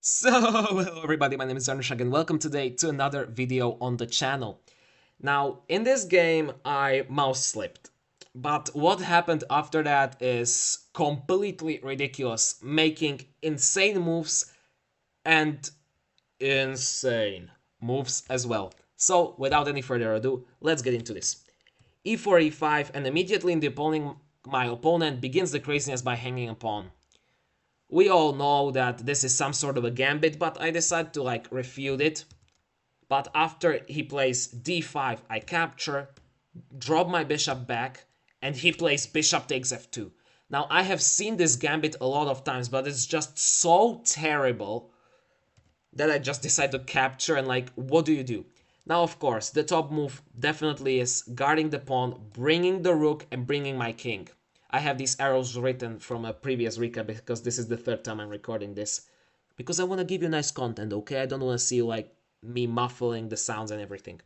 So, hello everybody, my name is Anri and welcome today to another video on the channel. Now, in this game, I mouse slipped. But what happened after that is completely ridiculous, making insane moves and insane moves as well. So, without any further ado, let's get into this. E4, E5, and immediately in the my opponent begins the craziness by hanging a pawn. We all know that this is some sort of a gambit, but I decided to refute it. But after he plays d5, I capture, drop my bishop back, and he plays bishop takes f2. Now I have seen this gambit a lot of times, but it's just so terrible that I just decide to capture and what do you do? Now of course, the top move definitely is guarding the pawn, bringing the rook and bringing my king. I have these arrows written from a previous recap because this is the third time I'm recording this. Because I want to give you nice content, okay? I don't want to see me muffling the sounds and everything.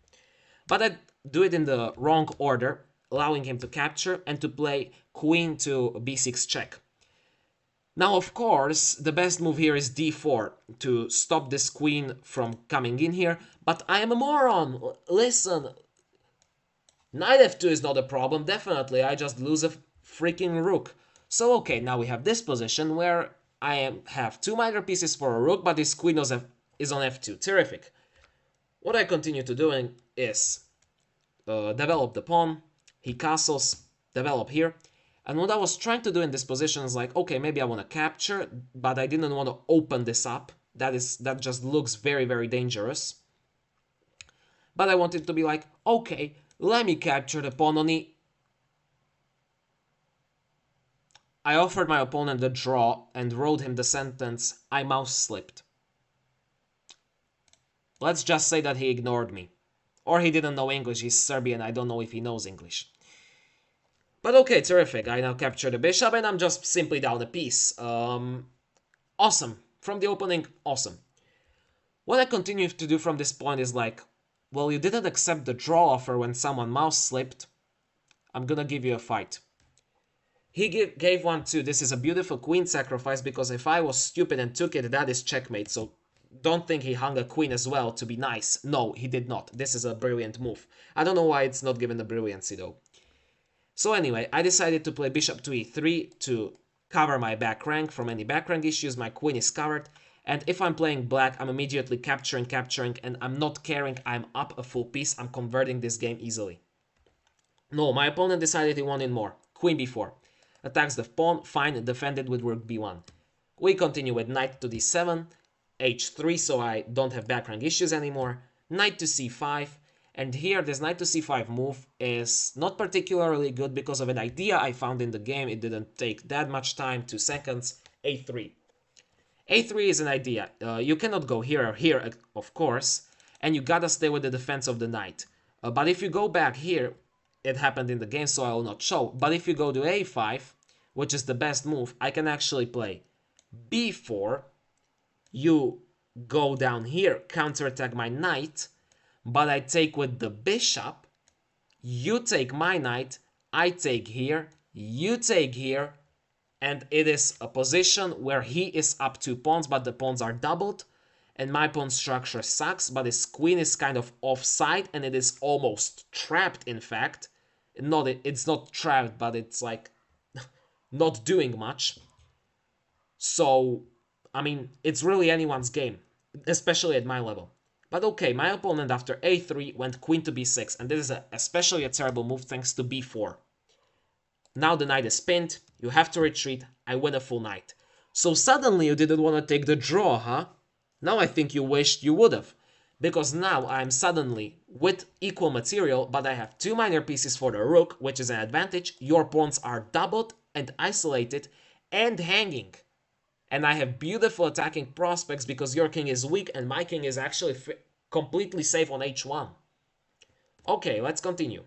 But I do it in the wrong order, allowing him to capture and to play queen to b6 check. Now, of course, the best move here is d4 to stop this queen from coming in here, but I am a moron. Listen, knight f2 is not a problem, definitely. I just lose a freaking rook. So, okay, now we have this position where have two minor pieces for a rook, but this queen is on f2. Terrific. What I continue to doing is develop the pawn. He castles, develop here. And what I was trying to do in this position is okay, maybe I want to capture, but I didn't want to open this up. That just looks very, very dangerous. But I wanted to be okay, let me capture the pawn on e. I offered my opponent the draw and wrote him the sentence, I mouse slipped. Let's just say that he ignored me. Or he didn't know English, he's Serbian, I don't know if he knows English. But okay, terrific. I now capture the bishop and I'm just simply down a piece. Awesome. From the opening, awesome. What I continue to do from this point is well, you didn't accept the draw offer when someone mouse slipped. I'm gonna give you a fight. He gave one too. This is a beautiful queen sacrifice because if I was stupid and took it, that is checkmate. So don't think he hung a queen as well to be nice. No, he did not. This is a brilliant move. I don't know why it's not given the brilliancy though. So anyway, I decided to play bishop to e3 to cover my back rank from any back rank issues. My queen is covered. And if I'm playing black, I'm immediately capturing, and I'm not caring. I'm up a full piece. I'm converting this game easily. No, my opponent decided he wanted more. Queen b4. Attacks the pawn, fine, defended with rook b1. We continue with knight to d7, h3, so I don't have back rank issues anymore. Knight to c5. And here, this knight to c5 move is not particularly good because of an idea I found in the game. It didn't take that much time, 2 seconds. a3. a3 is an idea. You cannot go here or here, of course, and you gotta stay with the defense of the knight. But if you go back here, it happened in the game, so I will not show. But if you go to a5, which is the best move, I can actually play b4. You go down here, counterattack my knight, but I take with the bishop, you take my knight, I take here, you take here, and it is a position where he is up 2 pawns, but the pawns are doubled, and my pawn structure sucks, but his queen is kind of offside, and it is almost trapped, in fact. It's not trapped, but it's not doing much. So, I mean, it's really anyone's game, especially at my level. But okay, my opponent after a3 went queen to b6, and this is especially a terrible move thanks to b4. Now the knight is pinned, you have to retreat, I win a full knight. So suddenly you didn't want to take the draw, huh? Now I think you wished you would have. Because now I'm suddenly with equal material, but I have 2 minor pieces for the rook, which is an advantage. Your pawns are doubled and isolated and hanging. And I have beautiful attacking prospects because your king is weak and my king is actually completely safe on h1. Okay, let's continue.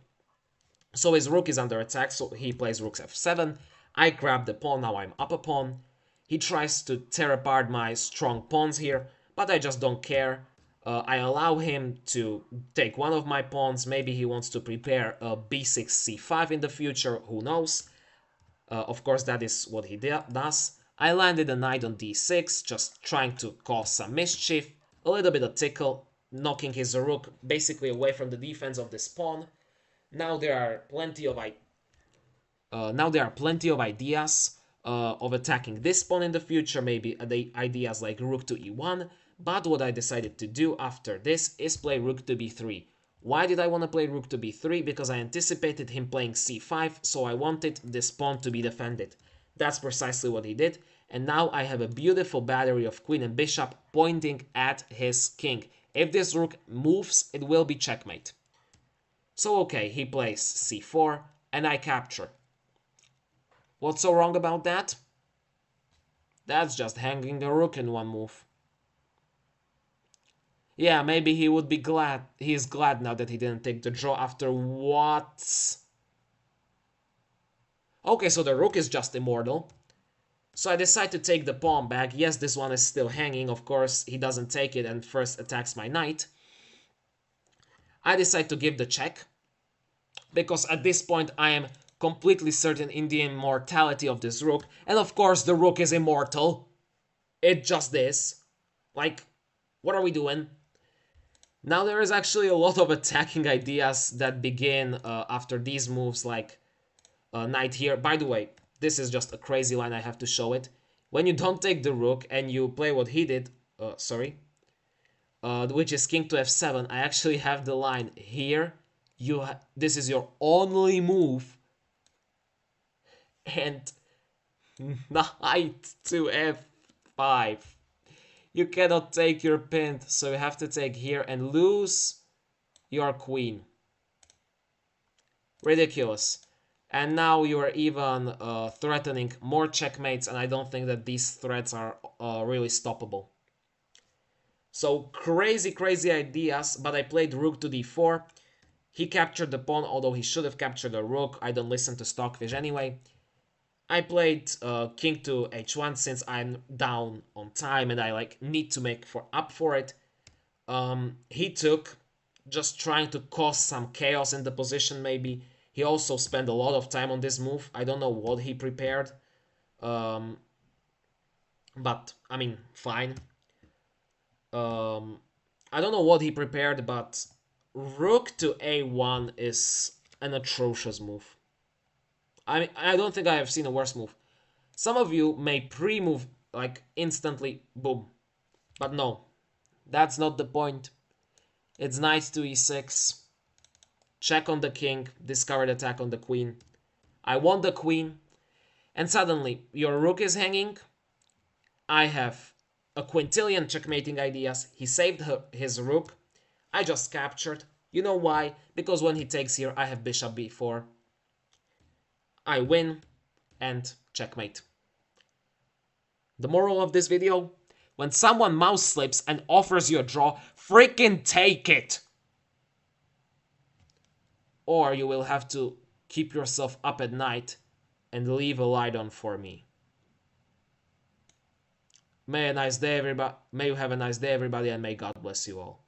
So his rook is under attack, so he plays rook f7. I grab the pawn, now I'm up a pawn. He tries to tear apart my strong pawns here, but I just don't care. I allow him to take one of my pawns. Maybe he wants to prepare a b6, c5 in the future, who knows. Of course, that is what he does. I landed a knight on d6, just trying to cause some mischief, a little bit of tickle, knocking his rook basically away from the defense of this pawn. Now there are plenty of ideas of attacking this pawn in the future, maybe the ideas like rook to e1, but what I decided to do after this is play rook to b3. Why did I want to play rook to b3? Because I anticipated him playing c5, so I wanted this pawn to be defended. That's precisely what he did, and now I have a beautiful battery of queen and bishop pointing at his king. If this rook moves, it will be checkmate. So okay, he plays c4, and I capture. What's so wrong about that? That's just hanging the rook in one move. Yeah, maybe he would be glad. He's glad now that he didn't take the draw after what? Okay, so the rook is just immortal. So I decide to take the pawn back. Yes, this one is still hanging. Of course, he doesn't take it and first attacks my knight. I decide to give the check, because at this point I am completely certain in the immortality of this rook. And of course the rook is immortal. It just is. Like, what are we doing? Now there is actually a lot of attacking ideas that begin after these moves, like knight here. By the way, this is just a crazy line, I have to show it. When you don't take the rook and you play what he did, which is king to f7, I actually have the line here. This is your only move, and knight to f5. You cannot take your pin, so you have to take here and lose your queen. Ridiculous. And now you are even threatening more checkmates, and I don't think that these threats are really stoppable. So crazy, crazy ideas, but I played rook to d4. He captured the pawn, although he should have captured the rook. I don't listen to Stockfish anyway. I played king to h1 since I'm down on time and I need to make up for it. He took, just trying to cause some chaos in the position maybe. He also spent a lot of time on this move. I don't know what he prepared. But, I mean, fine. I don't know what he prepared, but rook to a1 is an atrocious move. I don't think I have seen a worse move. Some of you may pre-move, like, instantly, boom. But no, that's not the point. It's knight to e6. Check on the king, discard attack on the queen. I want the queen. And suddenly, your rook is hanging. I have a quintillion checkmating ideas. He saved his rook. I just captured. You know why? Because when he takes here, I have bishop b4. I win and checkmate. The moral of this video? When someone mouse slips and offers you a draw, freaking take it! Or you will have to keep yourself up at night and leave a light on for me. May you have a nice day, everybody, and may God bless you all.